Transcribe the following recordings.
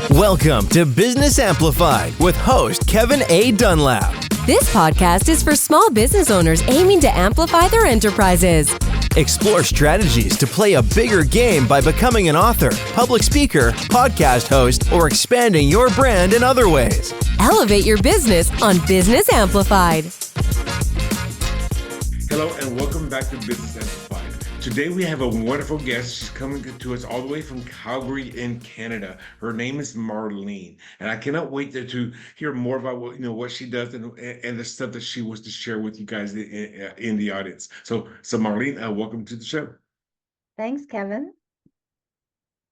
Welcome to Business Amplified with host Kevin A. Dunlap. This podcast is for small business owners aiming to amplify their enterprises. Explore strategies to play a bigger game by becoming an author, public speaker, podcast host, or expanding your brand in other ways. Elevate your business on Business Amplified. Hello and welcome back to Business Amplified. Today we have a wonderful guest. She's coming to us all the way from Calgary in Canada. Her name is Marlene, and I cannot wait to hear more about what she does and the stuff that she wants to share with you guys in the audience. So Marlene, welcome to the show. Thanks, Kevin.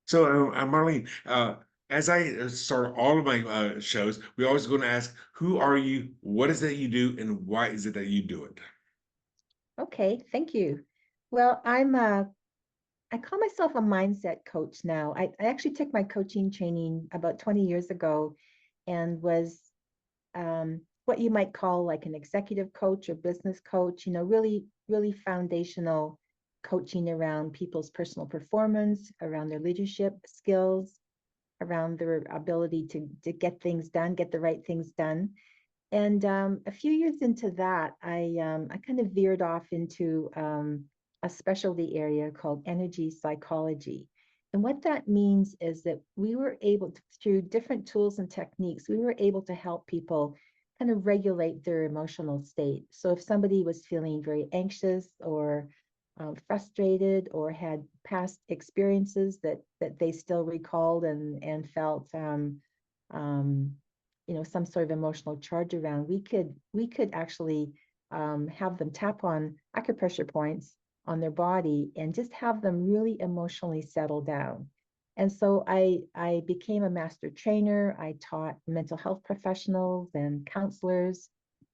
So Marlene, as I start all of my shows, we're always going to ask, who are you, what is it that you do, and why is it that you do it? Okay, thank you. Well, I call myself a mindset coach now. I actually took my coaching training about 20 years ago and was what you might call like an executive coach or business coach, really, really foundational coaching around people's personal performance, around their leadership skills, around their ability to get things done, get the right things done. And a few years into that, I kind of veered off into a specialty area called energy psychology. And what that means is that we were able to, through different tools and techniques, we were able to help people kind of regulate their emotional state. So if somebody was feeling very anxious or frustrated or had past experiences that they still recalled and felt some sort of emotional charge around, we could actually have them tap on acupressure points on their body and just have them really emotionally settle down. And so I became a master trainer. I taught mental health professionals and counselors,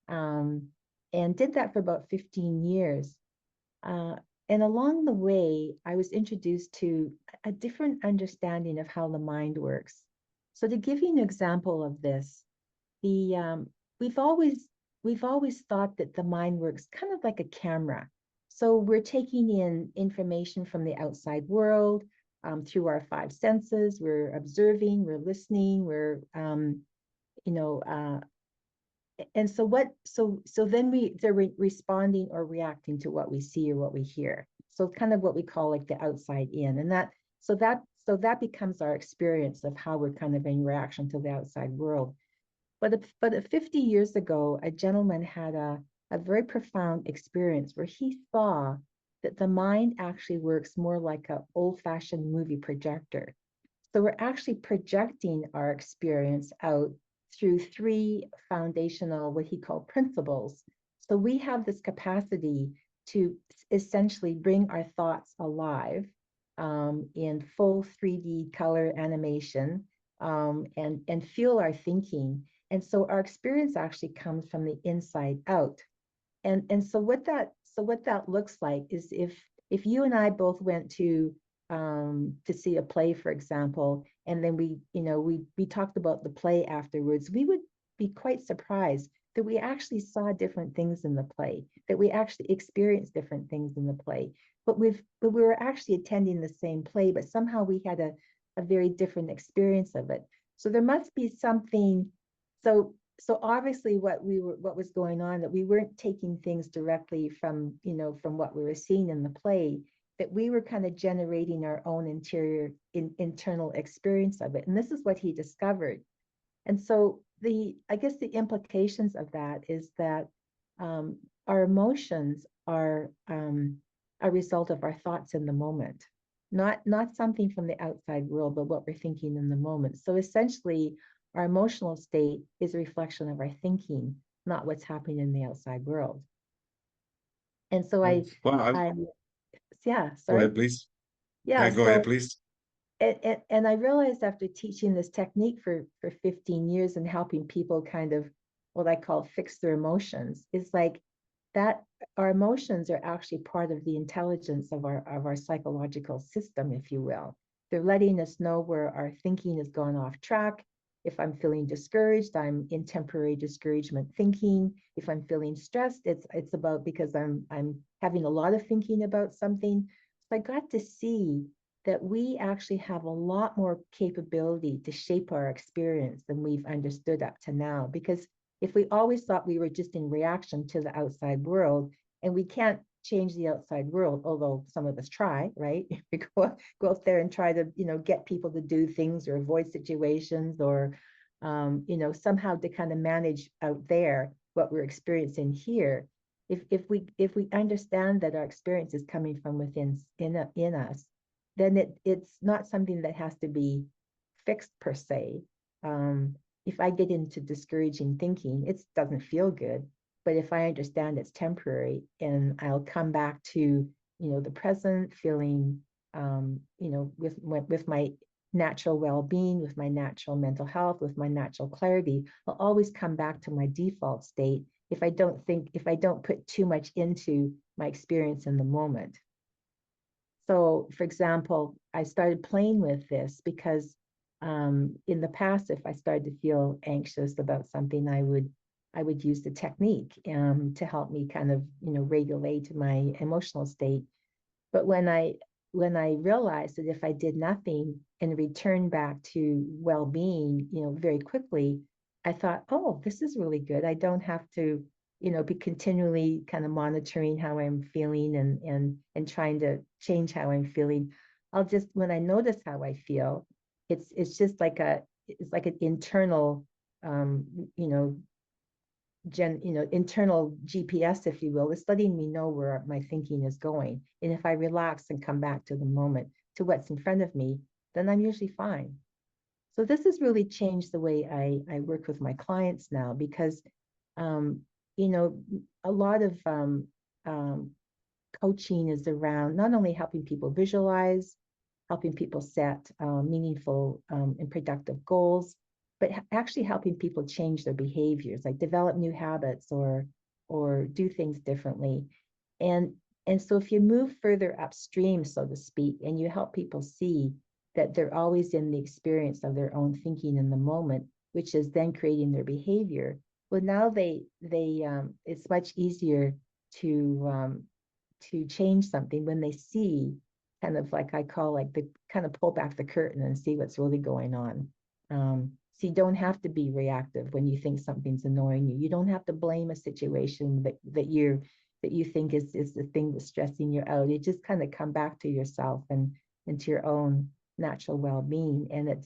and did that for about 15 years. And along the way, I was introduced to a different understanding of how the mind works. So to give you an example of this, we've always thought that the mind works kind of like a camera. So we're taking in information from the outside world through our five senses. We're observing, we're listening, and so then they're responding or reacting to what we see or what we hear. So kind of what we call like the outside in, and that becomes our experience of how we're kind of in reaction to the outside world. But 50 years ago, a gentleman had a very profound experience where he saw that the mind actually works more like an old-fashioned movie projector. So we're actually projecting our experience out through three foundational, what he called principles. So we have this capacity to essentially bring our thoughts alive in full 3D color animation and feel our thinking. And so our experience actually comes from the inside out. And so what that looks like is if you and I both went to see a play, for example, and then we talked about the play afterwards, we would be quite surprised that we actually saw different things in the play, that we actually experienced different things in the play. But we were actually attending the same play, but somehow we had a very different experience of it. So there must be something. So obviously what was going on, that we weren't taking things directly from what we were seeing in the play, that we were kind of generating our own internal experience of it. And this is what he discovered. And so I guess the implications of that is that our emotions are a result of our thoughts in the moment, not something from the outside world, but what we're thinking in the moment. So essentially, our emotional state is a reflection of our thinking, not what's happening in the outside world. And so yeah, sorry. Go ahead, please. Yeah, go ahead, please. And I realized after teaching this technique for 15 years and helping people kind of what I call fix their emotions, is like that our emotions are actually part of the intelligence of our psychological system, if you will. They're letting us know where our thinking has gone off track. If I'm feeling discouraged, I'm in temporary discouragement thinking. If I'm feeling stressed, it's about because I'm having a lot of thinking about something. I got to see that we actually have a lot more capability to shape our experience than we've understood up to now. Because if we always thought we were just in reaction to the outside world, and we can't change the outside world, although some of us try, right? We go out there and try to, get people to do things or avoid situations, or, somehow to kind of manage out there what we're experiencing here. If we understand that our experience is coming from within in us, then it's not something that has to be fixed per se. If I get into discouraging thinking, it doesn't feel good. But if I understand it's temporary, and I'll come back to, the present, feeling, with my natural well-being, with my natural mental health, with my natural clarity, I'll always come back to my default state if I don't put too much into my experience in the moment. So, for example, I started playing with this because in the past, if I started to feel anxious about something, I would use the technique to help me kind of, regulate my emotional state. But when I realized that if I did nothing and returned back to well-being, very quickly, I thought, oh, this is really good. I don't have to, be continually kind of monitoring how I'm feeling and trying to change how I'm feeling. I'll just, when I notice how I feel, it's just like an internal, um, you know, internal GPS, if you will. It's letting me know where my thinking is going. And if I relax and come back to the moment, to what's in front of me, then I'm usually fine. So this has really changed the way I work with my clients now, because um, a lot of coaching is around not only helping people visualize, helping people set meaningful and productive goals, but actually helping people change their behaviors, like develop new habits or do things differently. And and so if you move further upstream, so to speak, and you help people see that they're always in the experience of their own thinking in the moment, which is then creating their behavior. Well, now they it's much easier to change something when they see, kind of like I call, like, the kind of pull back the curtain and see what's really going on. So you don't have to be reactive when you think something's annoying you. You don't have to blame a situation that you think is the thing that's stressing you out. You just kind of come back to yourself and to your own natural well-being, and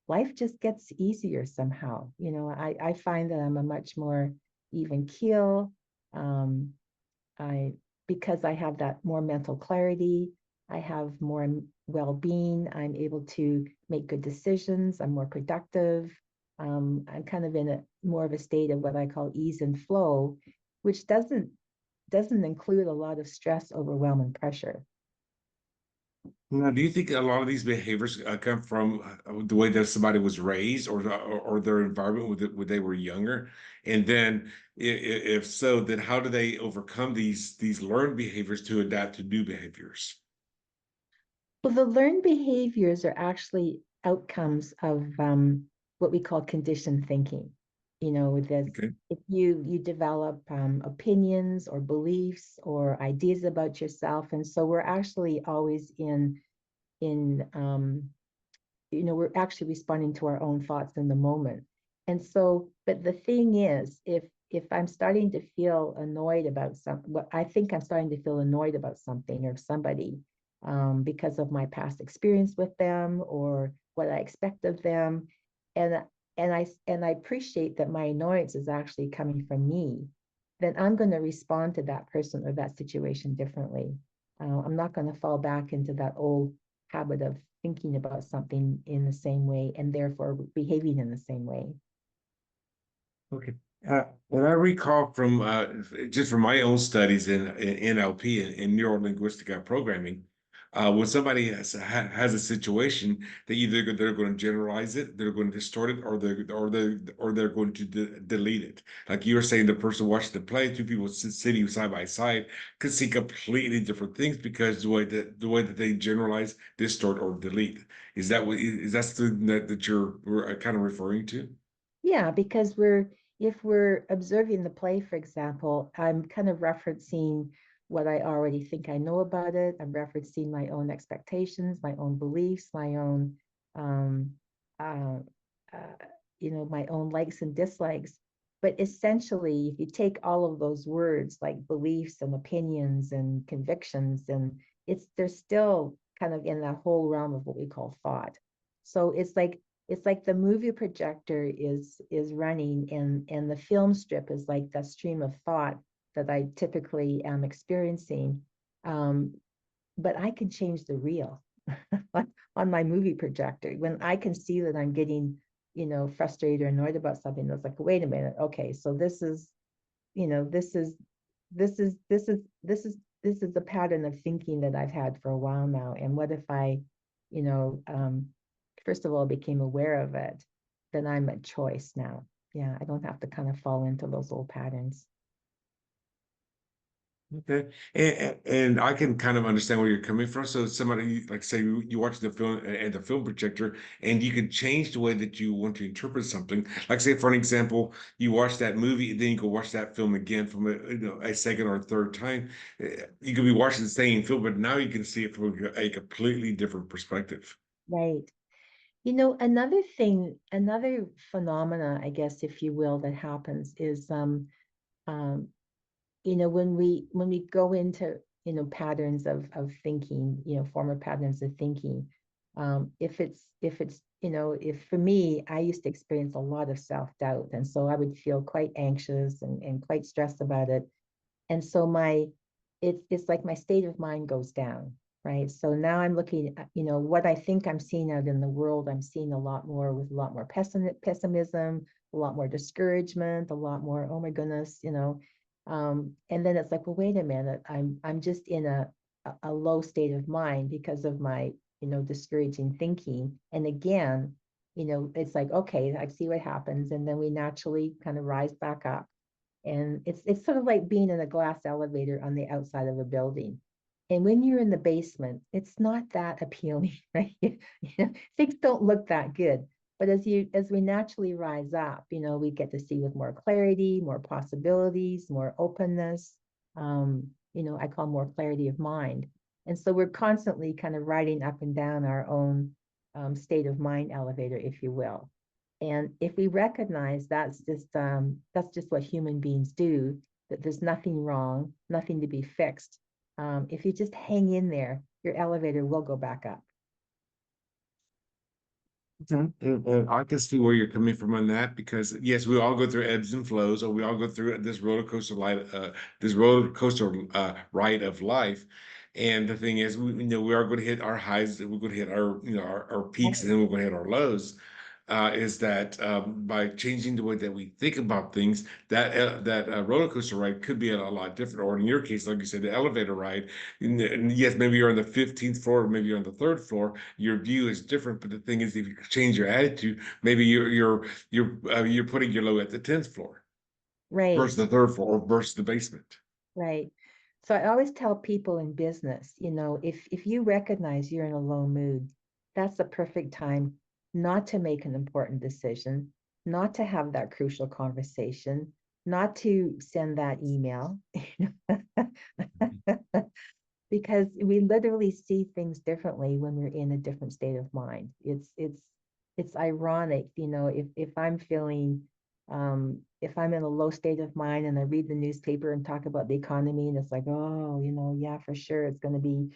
life just gets easier somehow. I find that I'm a much more even keel. I Because I have that more mental clarity, I have more well-being, I'm able to make good decisions, I'm more productive. I'm kind of in a more of a state of what I call ease and flow, which doesn't include a lot of stress, overwhelm, and pressure. Now, do you think a lot of these behaviors come from the way that somebody was raised, or their environment when they were younger? And then, if so, then how do they overcome these learned behaviors to adapt to new behaviors? Well, the learned behaviors are actually outcomes of what we call conditioned thinking. That Okay. if you develop opinions or beliefs or ideas about yourself, and so we're actually always in we're actually responding to our own thoughts in the moment. And so, but the thing is, if I'm starting to feel annoyed about what I think I'm starting to feel annoyed about something or somebody, because of my past experience with them or what I expect of them, and and I appreciate that my annoyance is actually coming from me, then I'm going to respond to that person or that situation differently. I'm not going to fall back into that old habit of thinking about something in the same way and therefore behaving in the same way. Okay. And I recall from just from my own studies in NLP, in neuro linguistic programming, when somebody has a situation, they're going to generalize it, they're going to distort it, or they're going to delete it. Like you were saying, the person watching the play, two people sitting side by side could see completely different things because the way that they generalize, distort, or delete. Is that something that you're kind of referring to? Yeah, because if we're observing the play, for example, I'm kind of referencing what I already think I know about it. I'm referencing my own expectations, my own beliefs, my own, um, uh, my own likes and dislikes. But essentially, if you take all of those words like beliefs and opinions and convictions, and they're still kind of in that whole realm of what we call thought. So it's like the movie projector is running, and the film strip is like that stream of thought that I typically am experiencing. Um, but I can change the reel on my movie projector. When I can see that I'm getting, frustrated or annoyed about something, it's like, wait a minute, okay, so this is, this is the pattern of thinking that I've had for a while now. And what if I, you know, um, first of all, became aware of it, then I'm at choice now. Yeah, I don't have to kind of fall into those old patterns. Okay. And I can kind of understand where you're coming from. So somebody like say you watch the film and the film projector and you can change the way that you want to interpret something. Like say for an example, you watch that movie and then you go watch that film again from a second or third time. You could be watching the same film, but now you can see it from a completely different perspective. Right. Another phenomena, I guess, if you will, that happens is um, when we go into patterns of thinking, former patterns of thinking, if for me, I used to experience a lot of self-doubt, and so I would feel quite anxious and quite stressed about it. And so it's like my state of mind goes down, right? So now I'm looking at, what I think I'm seeing out in the world. I'm seeing a lot more, with a lot more pessimism, a lot more discouragement, a lot more, oh my goodness, and then it's like, well, wait a minute, I'm just in a low state of mind because of my, discouraging thinking. And again, it's like, okay, I see what happens, and then we naturally kind of rise back up. And it's sort of like being in a glass elevator on the outside of a building. And when you're in the basement, it's not that appealing, right? Things don't look that good. But as we naturally rise up, we get to see with more clarity, more possibilities, more openness. I call more clarity of mind. And so we're constantly kind of riding up and down our own state of mind elevator, if you will. And if we recognize that's just what human beings do, that there's nothing wrong, nothing to be fixed. If you just hang in there, your elevator will go back up. And I can see where you're coming from on that because yes, we all go through ebbs and flows, or we all go through this roller coaster ride of life. And the thing is, we are going to hit our highs, we're going to hit our peaks, and then we're going to hit our lows. Is that by changing the way that we think about things, that roller coaster ride could be a lot different. Or in your case, like you said, the elevator ride. And yes, maybe you're on the 15th floor, or maybe you're on the third floor. Your view is different, but the thing is, if you change your attitude, maybe you're putting your low at the 10th floor Right, versus the third floor or versus the basement. right. So I always tell people in business, if you recognize you're in a low mood, that's the perfect time not to make an important decision, not to have that crucial conversation, not to send that email. Because we literally see things differently when we're in a different state of mind. It's ironic, if I'm in a low state of mind and I read the newspaper and talk about the economy, and it's like, oh, yeah, for sure it's going to be,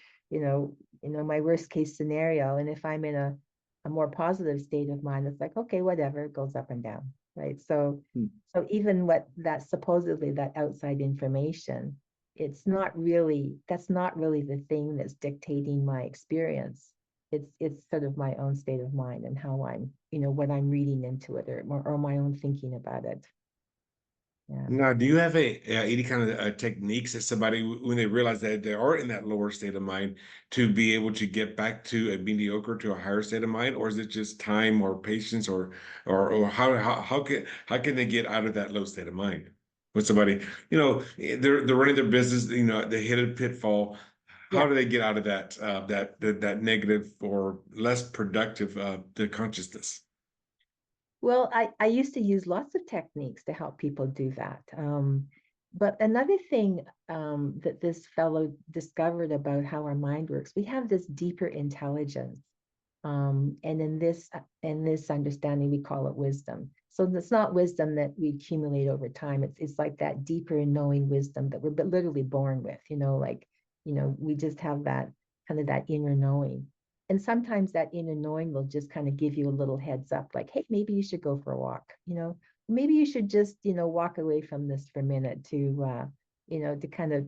my worst case scenario. And if I'm in a more positive state of mind, it's like, okay, whatever, it goes up and down, right? So even what that supposedly that outside information, that's not really the thing that's dictating my experience. It's sort of my own state of mind and how I'm, what I'm reading into it, or my own thinking about it. Yeah. Now, do you have any kind of techniques that somebody, when they realize that they are in that lower state of mind, to be able to get back to a mediocre to a higher state of mind, or is it just time or patience, or how can they get out of that low state of mind? When somebody, they're running their business, they hit a pitfall. How Yeah. do they get out of that negative or less productive the consciousness? Well, I used to use lots of techniques to help people do that. But another thing that this fellow discovered about how our mind works, we have this deeper intelligence. And in this understanding, we call it wisdom. So it's not wisdom that we accumulate over time. It's like that deeper knowing wisdom that we're literally born with, like, we just have that kind of that inner knowing. And sometimes that inner knowing will just kind of give you a little heads up, like, hey, maybe you should go for a walk, maybe you should just, walk away from this for a minute to kind of,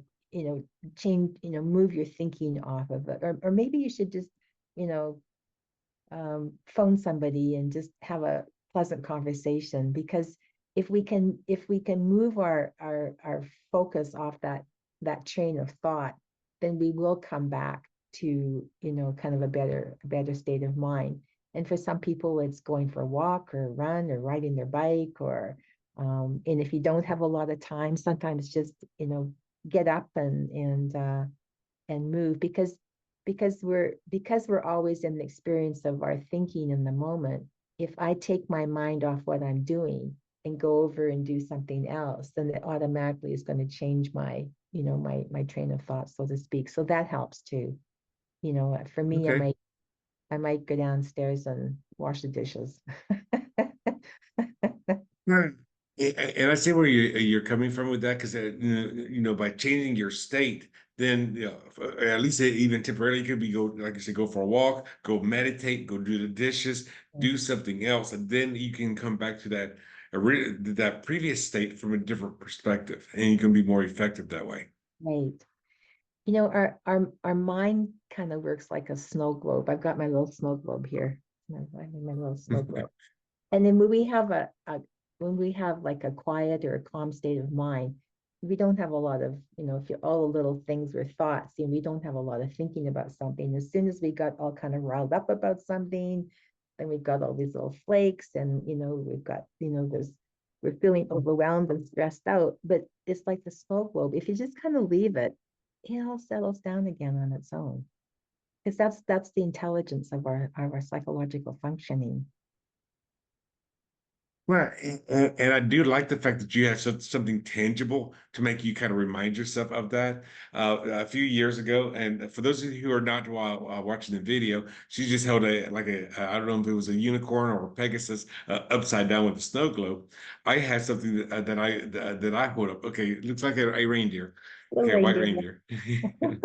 change, move your thinking off of it. Or maybe you should just, you know, phone somebody and just have a pleasant conversation, because if we can move our focus off that train of thought, then we will come back to kind of a better state of mind. And for some people it's going for a walk or a run or riding their bike, or and if you don't have a lot of time, sometimes just get up and move, because we're always in the experience of our thinking in the moment. If I take my mind off what I'm doing and go over and do something else, then it automatically is going to change my train of thought, so to speak. So that helps too. For me, I Okay. might I might go downstairs and wash the dishes. Right. And I see where you're coming from with that, because by changing your state, then at least even temporarily, you could be go like I said, go for a walk, go meditate, go do the dishes, do something else, and then you can come back to that previous state from a different perspective, and you can be more effective that way. Right. Our mind kind of works like a snow globe. I've got my little snow globe here. My little snow globe. And then when we have like a quiet or a calm state of mind, we don't have a lot of, if you all the little things were thoughts, we don't have a lot of thinking about something. As soon as we got all kind of riled up about something, then we've got all these little flakes, and we've got, we're feeling overwhelmed and stressed out. But it's like the snow globe. If you just kind of leave it, it all settles down again on its own. Because that's the intelligence of our psychological functioning. Well, and I do like the fact that you have something tangible to make you kind of remind yourself of that. A few years ago, and for those of you who are not watching the video, she just held I don't know if it was a unicorn or a Pegasus upside down with a snow globe. I had something that I hold up. Okay, it looks like a reindeer. Little Okay, a white reindeer. reindeer.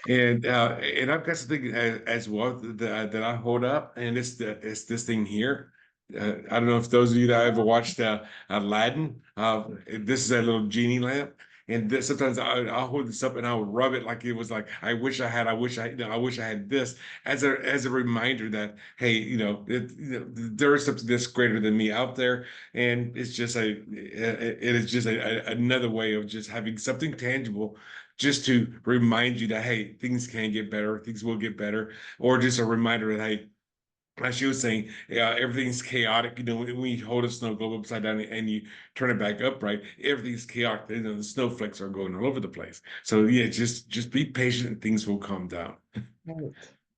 And I've got something as well that I hold up, and it's this thing here. I don't know if those of you that ever watched Aladdin, this is a little genie lamp. And sometimes I'll hold this up and I'll rub it like it was like I wish I had this as a reminder that, hey, there is something that's greater than me out there, and it is just another way of just having something tangible, just to remind you that, hey, things can get better, things will get better, or just a reminder that, hey, as she was saying, yeah, everything's chaotic. When you hold a snow globe upside down and you turn it back upright, everything's chaotic. The snowflakes are going all over the place. So yeah, just be patient and things will calm down. Right,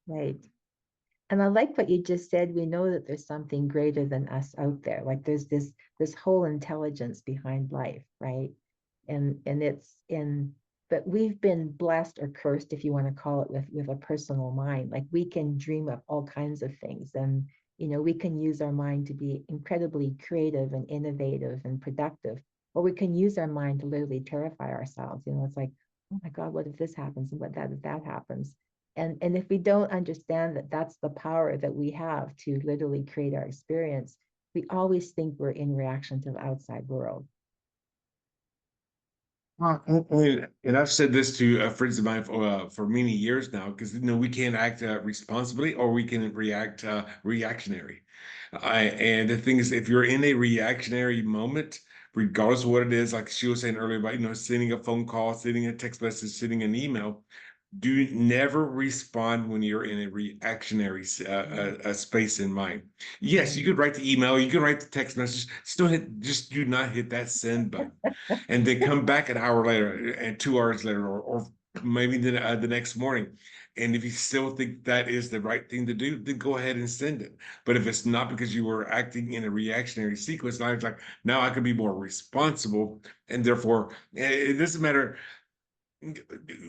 right. And I like what you just said. We know that there's something greater than us out there. Like there's this whole intelligence behind life, right? And it's in, but we've been blessed or cursed, if you want to call it, with a personal mind. Like we can dream up all kinds of things, and we can use our mind to be incredibly creative and innovative and productive, or we can use our mind to literally terrify ourselves. It's like, oh my God, what if this happens, and what that if that happens? And if we don't understand that that's the power that we have to literally create our experience, we always think we're in reaction to the outside world. And I've said this to friends of mine for many years now, because we can act responsibly or we can react reactionary. And the thing is, if you're in a reactionary moment, regardless of what it is, like she was saying earlier about sending a phone call, sending a text message, sending an email, do never respond when you're in a reactionary space in mind. Yes, you could write the email, you could write the text message, just do not hit that send button, and then come back an hour later and 2 hours later, or maybe the next morning. And if you still think that is the right thing to do, then go ahead and send it. But if it's not because you were acting in a reactionary sequence, now it's like, now I can be more responsible. And therefore, it doesn't matter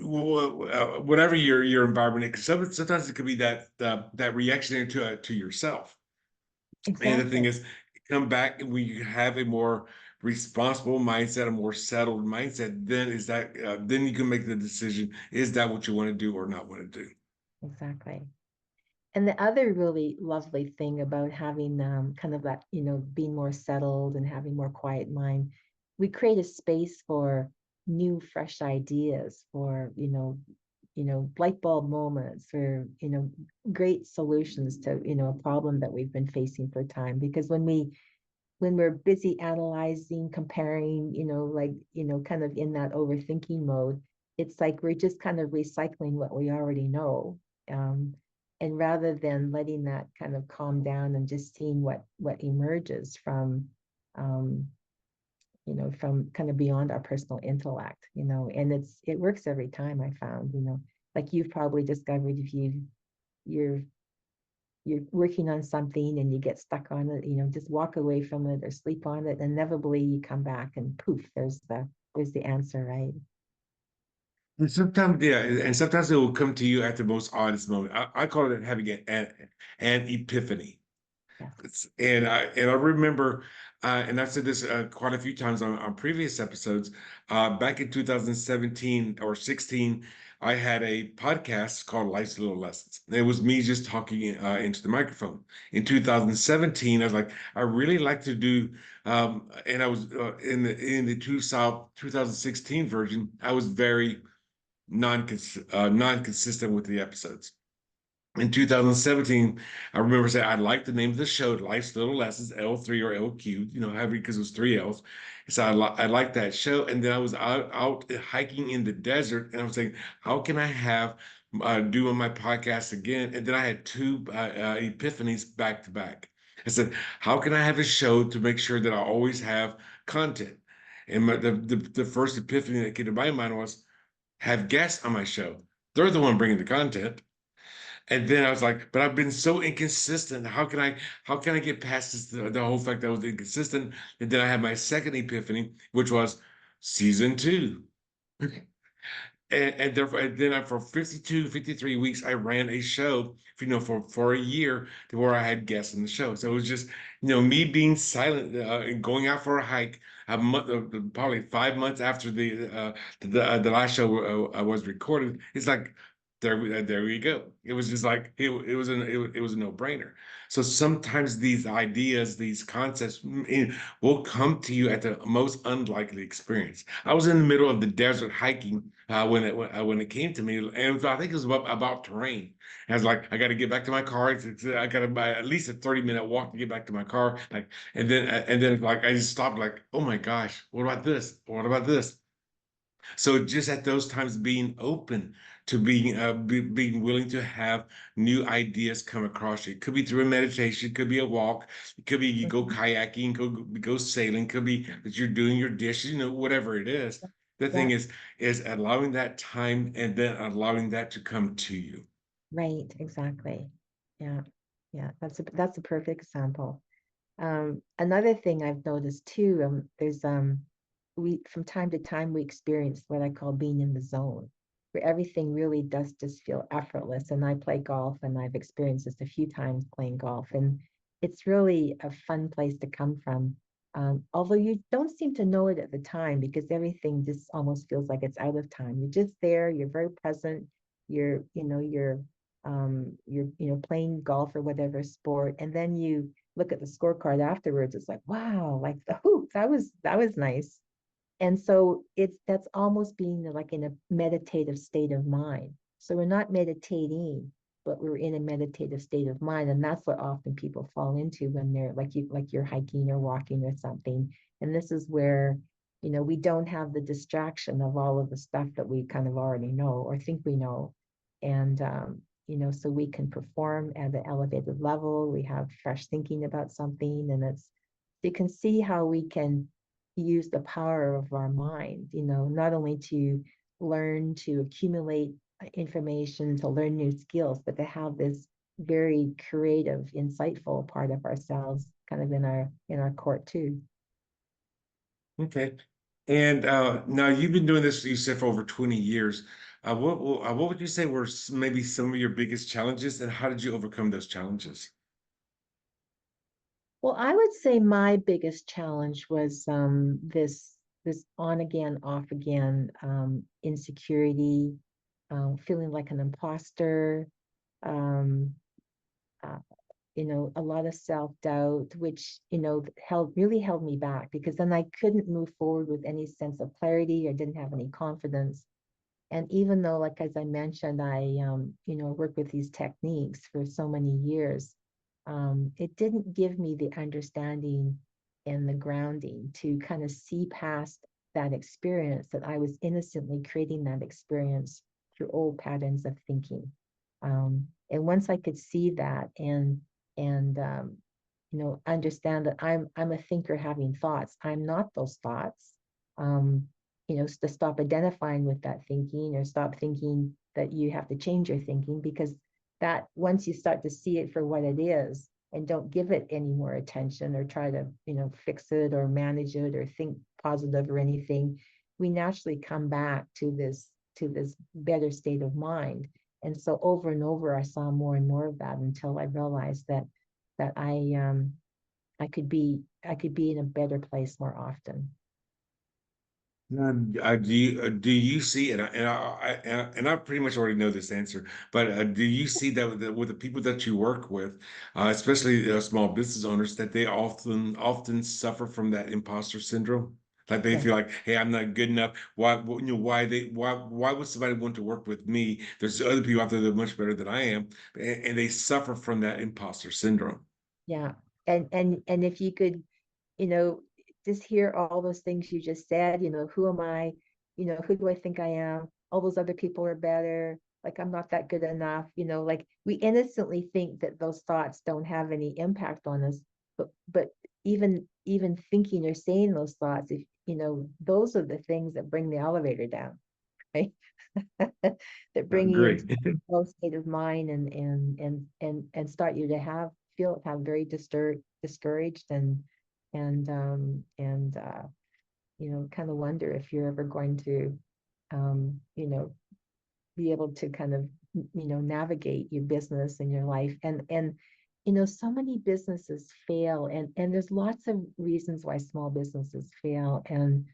whatever your environment is. Sometimes it could be that reactionary to yourself. And the thing Exactly. is, come back and we have a more responsible mindset, a more settled mindset. Then then you can make the decision: is that what you want to do or not want to do? Exactly. And the other really lovely thing about having kind of that, being more settled and having more quiet mind, we create a space for new, fresh ideas, for, light bulb moments, for, great solutions to, a problem that we've been facing for time. Because when we're busy analyzing, comparing, like, kind of in that overthinking mode, it's like we're just kind of recycling what we already know. And rather than letting that kind of calm down and just seeing what emerges um, from kind of beyond our personal intellect, and it works every time I found, like you've probably discovered if you're you're working on something and you get stuck on it, just walk away from it or sleep on it. And inevitably you come back and poof, there's the answer, right? And sometimes, yeah, and sometimes it will come to you at the most honest moment. I call it having an epiphany. Yes. And I remember, and I've said this quite a few times on previous episodes. Back in 2017 or 16, I had a podcast called Life's Little Lessons. It was me just talking into the microphone. In 2017, I was like, I really like to do, and I was in the 2016 version. I was very non-consistent with the episodes. In 2017, I remember saying I like the name of the show, Life's Little Lessons, L3 or LQ, however, because it was three L's. So I liked that show. And then I was out hiking in the desert, and I was saying, how can I have doing my podcast again? And then I had two epiphanies back to back. I said, how can I have a show to make sure that I always have content? And the first epiphany that came to my mind was have guests on my show. They're the one bringing the content. And then I was like, but I've been so inconsistent. How can I get past this, the whole fact that I was inconsistent? And then I had my second epiphany, which was season two. And therefore, and then for 52, 53 weeks, I ran a show, for a year to where I had guests in the show. So it was just, me being silent and going out for a hike a month, probably 5 months after the last show was recorded. It's like, there we go. It was just like, it was a no-brainer. So sometimes these ideas, these concepts will come to you at the most unlikely experience. I was in the middle of the desert hiking when it came to me, and I think it was about terrain. And I was like, I got to get back to my car. I got to buy at least a 30-minute walk to get back to my car. Like, and then like I just stopped. Like, oh my gosh, what about this? What about this? So just at those times, being open to being willing to have new ideas come across you. It could be through a meditation, could be a walk, it could be you go Mhm. kayaking, go sailing, could be that you're doing your dishes, whatever it is. The thing Yeah, is allowing that time and then allowing that to come to you. right, exactly. Yeah, yeah, that's a perfect example. Another thing I've noticed too, there's we from time to time we experience what I call being in the zone, where everything really does just feel effortless. And I play golf, and I've experienced this a few times playing golf, and it's really a fun place to come from. Although you don't seem to know it at the time because everything just almost feels like it's out of time. You're just there, you're very present, you're playing golf or whatever sport, and then you look at the scorecard afterwards, it's like, wow, like that was nice. And so that's almost being like in a meditative state of mind. So we're not meditating, but we're in a meditative state of mind. And that's what often people fall into when they're like you're hiking or walking or something. And this is where, we don't have the distraction of all of the stuff that we kind of already know or think we know. And so we can perform at an elevated level. We have fresh thinking about something, and you can see how we can use the power of our mind, not only to learn, to accumulate information, to learn new skills, but to have this very creative, insightful part of ourselves kind of in our court too. Okay. And now you've been doing this, you said, for over 20 years. What would you say were maybe some of your biggest challenges, and how did you overcome those challenges? Well, I would say my biggest challenge was this on again, off again insecurity, feeling like an imposter, um, uh, a lot of self-doubt, which, really held me back, because then I couldn't move forward with any sense of clarity. I didn't have any confidence. And even though, like, as I mentioned, I, worked with these techniques for so many years, it didn't give me the understanding and the grounding to kind of see past that experience, that I was innocently creating that experience through old patterns of thinking. And once I could see that, and understand that I'm a thinker having thoughts. I'm not those thoughts. Um, to stop identifying with that thinking, or stop thinking that you have to change your thinking, because that, once you start to see it for what it is and don't give it any more attention, or try to, fix it or manage it or think positive or anything, we naturally come back to this better state of mind. And so over and over, I saw more and more of that, until I realized that I could be in a better place more often. Do you see, and I pretty much already know this answer, but do you see that with the people that you work with, especially small business owners, that they often suffer from that imposter syndrome? Like they Yes. feel like, hey, I'm not good enough. Why would somebody want to work with me? There's other people out there that are much better than I am, and they suffer from that imposter syndrome. Yeah. And if you could, you know, just hear all those things you just said, who am I? Who do I think I am? All those other people are better. Like, I'm not that good enough. Like, we innocently think that those thoughts don't have any impact on us. But even thinking or saying those thoughts, if those are the things that bring the elevator down, right? That I bring you agree. into a low state of mind, and start you to have very discouraged, and kind of wonder if you're ever going to um, you know be able to kind of navigate your business and your life. And so many businesses fail, and there's lots of reasons why small businesses fail. And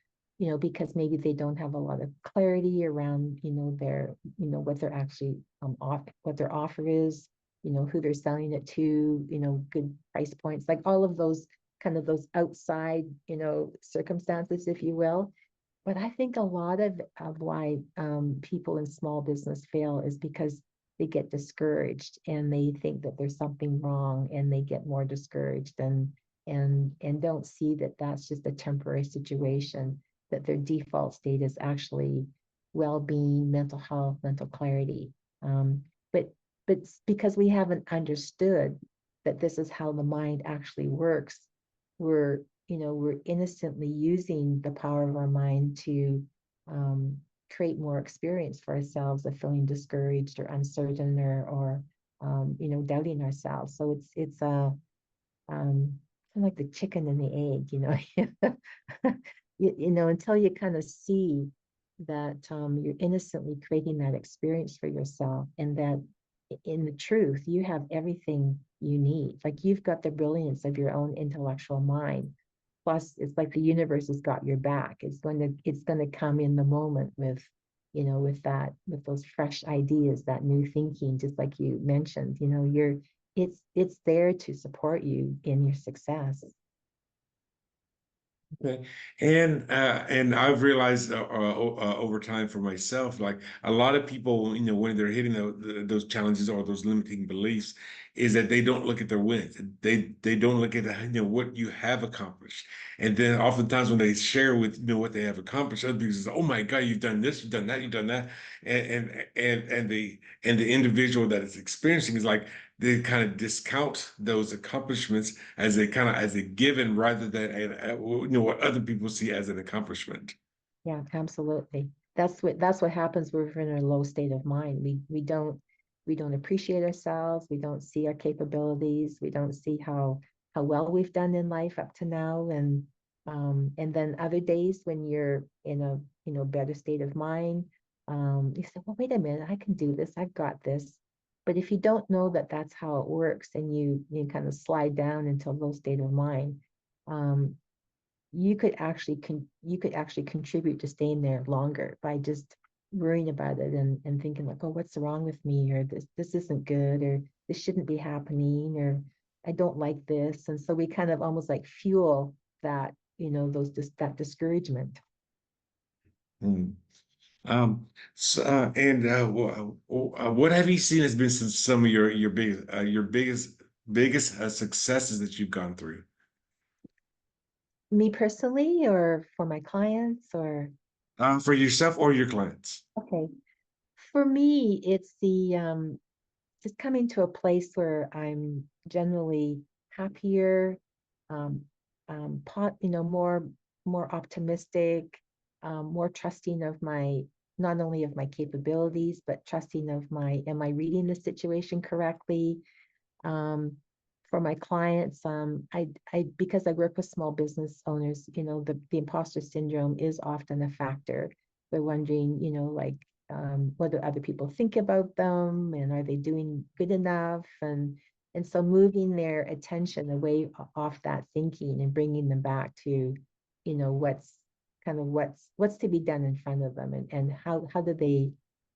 because maybe they don't have a lot of clarity around their what they're actually what their offer is, who they're selling it to, good price points, like all of those kind of those outside circumstances, if you will. But I think a lot of why people in small business fail is because they get discouraged, and they think that there's something wrong, and they get more discouraged, and don't see that that's just a temporary situation, that their default state is actually well-being, mental health, mental clarity. Um, but because we haven't understood that this is how the mind actually works, we're we're innocently using the power of our mind to um, create more experience for ourselves of feeling discouraged or uncertain, or doubting ourselves. So it's a kind of like the chicken and the egg, until you kind of see that you're innocently creating that experience for yourself, and that in the truth, you have everything you need. Like, you've got the brilliance of your own intellectual mind. Plus, it's like the universe has got your back. It's going to come in the moment with, with those fresh ideas, that new thinking, just like you mentioned. It's there to support you in your success. Okay. And I've realized over time for myself, like a lot of people, when they're hitting those challenges or those limiting beliefs, is that they don't look at their wins. They don't look at what you have accomplished. And then oftentimes when they share with what they have accomplished, other people say, "Oh my God, you've done this, you've done that, you've done that," and the individual that is experiencing is like, they kind of discount those accomplishments as a given, rather than what other people see as an accomplishment. Yeah, absolutely. that's what happens when we're in a low state of mind. We don't appreciate ourselves. We don't see our capabilities. We don't see how well we've done in life up to now. And then other days when you're in a better state of mind, you say, well, wait a minute, I can do this. I've got this. But if you don't know that that's how it works, and you kind of slide down into a low state of mind, um, you could actually contribute to staying there longer by just worrying about it and thinking like, oh, what's wrong with me, or this isn't good, or this shouldn't be happening, or I don't like this. And so we kind of almost like fuel that, that discouragement. Mm. So, and what have you seen has been some of your biggest successes that you've gone through? Me personally, or for my clients, or For yourself or your clients? okay, for me, it's the just coming to a place where I'm generally happier, um, more optimistic, more trusting of my not only of my capabilities, but trusting of my am I reading the situation correctly? um, for my clients, I because I work with small business owners, the imposter syndrome is often a factor. They're wondering, like, what do other people think about them, and are they doing good enough? And so moving their attention away off that thinking and bringing them back to, what's to be done in front of them, and how do they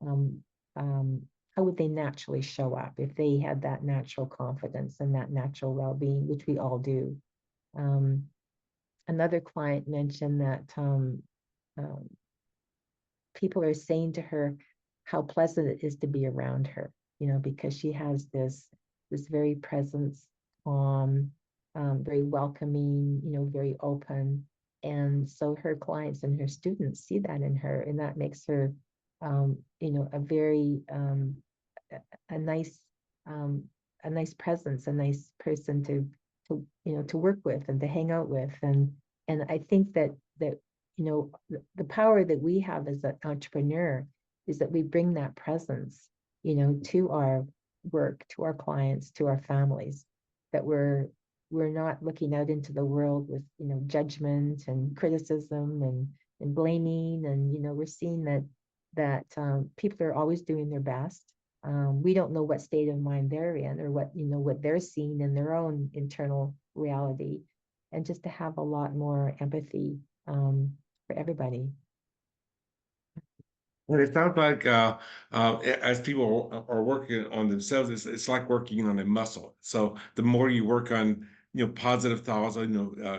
um, um, how would they naturally show up if they had that natural confidence and that natural well-being, which we all do. Um, Another client mentioned that um, people are saying to her how pleasant it is to be around her, because she has this very presence, very welcoming, very open. And so her clients and her students see that in her, and that makes her, a very a nice um, a nice presence, a nice person to work with and to hang out with. And I think that the power that we have as an entrepreneur is that we bring that presence, to our work, to our clients, to our families, that we're not looking out into the world with judgment and criticism and blaming. And we're seeing that people are always doing their best. We don't know what state of mind they're in, or what they're seeing in their own internal reality, and just to have a lot more empathy for everybody. And it sounds like as people are working on themselves, it's like working on a muscle. So the more you work on, positive thoughts,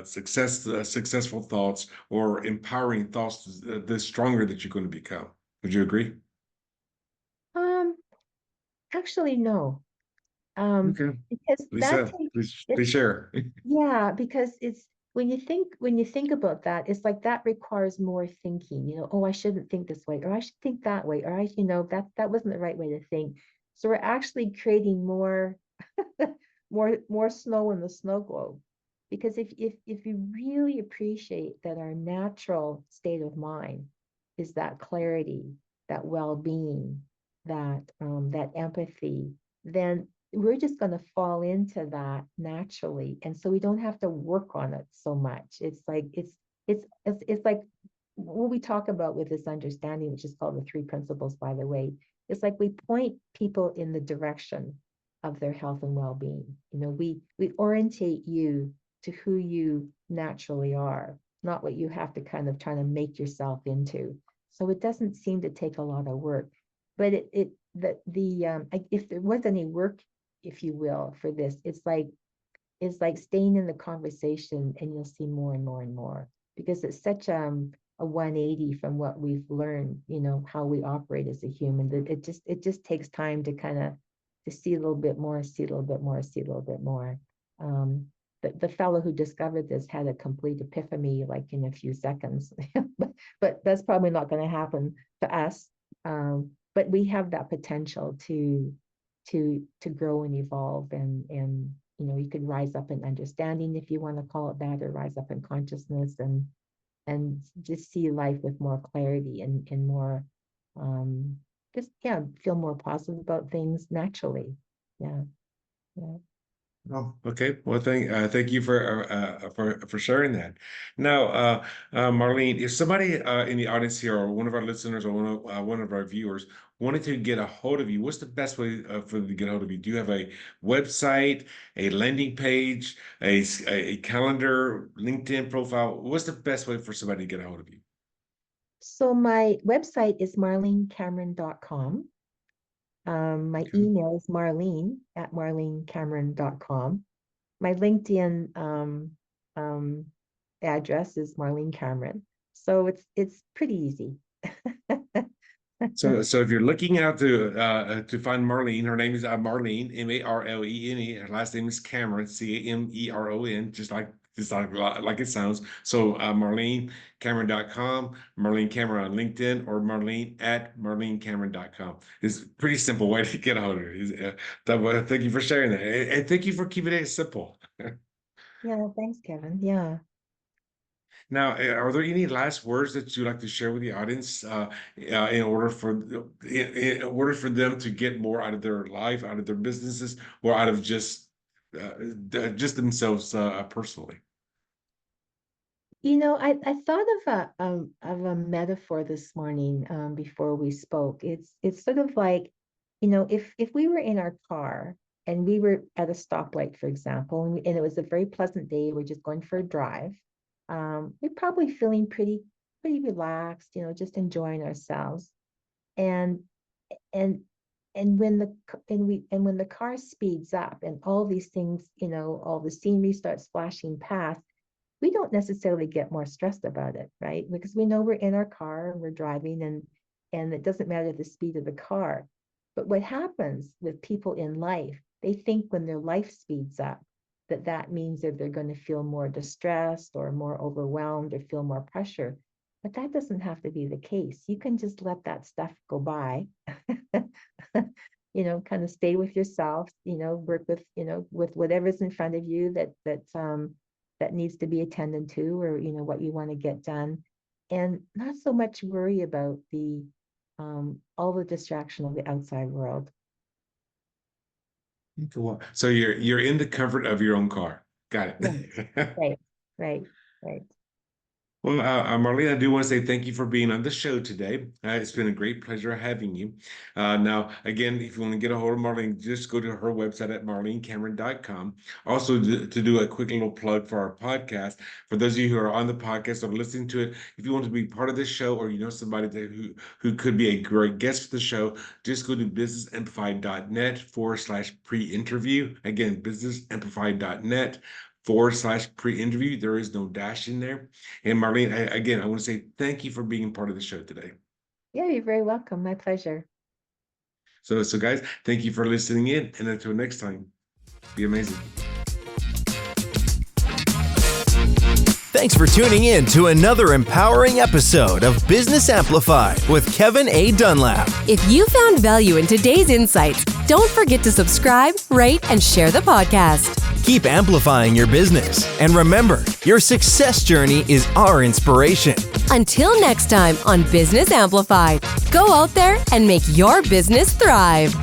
successful thoughts, or empowering thoughts, the stronger that you're going to become. Would you agree? Um, Actually, no. Okay. Because that Lisa, takes please share. yeah, because it's when you think about that, it's like that requires more thinking. Oh, I shouldn't think this way, or I should think that way, or that wasn't the right way to think. So we're actually creating more more snow in the snow globe. Because if you really appreciate that our natural state of mind is that clarity, that well-being, that empathy, then we're just going to fall into that naturally. And so we don't have to work on it so much. It's like what we talk about with this understanding, which is called the three principles, by the way. It's like we point people in the direction of their health and well-being. We orientate you to who you naturally are, not what you have to kind of try to make yourself into. So it doesn't seem to take a lot of work. But if there was any work, if you will, for this, it's like staying in the conversation, and you'll see more and more and more, because it's such a 180 from what we've learned, how we operate as a human, that it just takes time to kind of to see a little bit more, see a little bit more, see a little bit more. Um, the fellow who discovered this had a complete epiphany like in a few seconds, but that's probably not going to happen to us. But we have that potential to grow and evolve, and you could rise up in understanding, if you want to call it that, or rise up in consciousness. just see life with more clarity and more just feel more positive about things naturally. Yeah. Yeah. Oh, okay. Well, thank you for sharing that. Now, Marlene, if somebody in the audience here, or one of our listeners, or one of our viewers, wanted to get a hold of you, what's the best way for them to get a hold of you? Do you have a website, a landing page, a calendar, LinkedIn profile? What's the best way for somebody to get a hold of you? So my website is marlenecameron.com. My Okay. email is marlene@marlenecameron.com. My LinkedIn address is Marlene Cameron. So it's pretty easy. So if you're looking out to find Marlene, her name is Marlene, Marlene. Her last name is Cameron, Cameron, just like it sounds. So MarleneCameron.com, Marlene Cameron on LinkedIn, or Marlene@MarleneCameron.com. It's a pretty simple way to get a hold of her. Thank you for sharing that, and thank you for keeping it simple. Yeah, thanks, Kevin. Yeah. Now, are there any last words that you'd like to share with the audience in order in order for them to get more out of their life, out of their businesses, or out of just themselves personally? I thought of a metaphor this morning before we spoke. It's sort of like, if we were in our car and we were at a stoplight, for example, and it was a very pleasant day, we're just going for a drive. We're probably feeling pretty relaxed, just enjoying ourselves. And and and when the car speeds up and all these things, all the scenery starts flashing past, we don't necessarily get more stressed about it, right? Because we know we're in our car and we're driving, and it doesn't matter the speed of the car. But what happens with people in life, they think when their life speeds up, that means that they're going to feel more distressed or more overwhelmed or feel more pressure. But that doesn't have to be the case. You can just let that stuff go by. Kind of stay with yourself, work with whatever's in front of you that needs to be attended to, or what you want to get done, and not so much worry about the all the distraction of the outside world. Cool. So you're in the comfort of your own car. Got Right, it. right, right, right. Well, Marlene, I do want to say thank you for being on the show today. It's been a great pleasure having you. Now, again, if you want to get a hold of Marlene, just go to her website at marlenecameron.com. Also, to do a quick little plug for our podcast, for those of you who are on the podcast or listening to it, if you want to be part of this show, or you know somebody who could be a great guest for the show, just go to businessamplified.net/pre-interview. Again, businessamplified.net/pre-interview. There is no dash in there. And Marlene, again, I want to say thank you for being part of the show today. Yeah, you're very welcome. My pleasure. So guys, thank you for listening in. And until next time, be amazing. Thanks for tuning in to another empowering episode of Business Amplified with Kevin A. Dunlap. If you found value in today's insights, don't forget to subscribe, rate, and share the podcast. Keep amplifying your business. And remember, your success journey is our inspiration. Until next time on Business Amplified, go out there and make your business thrive.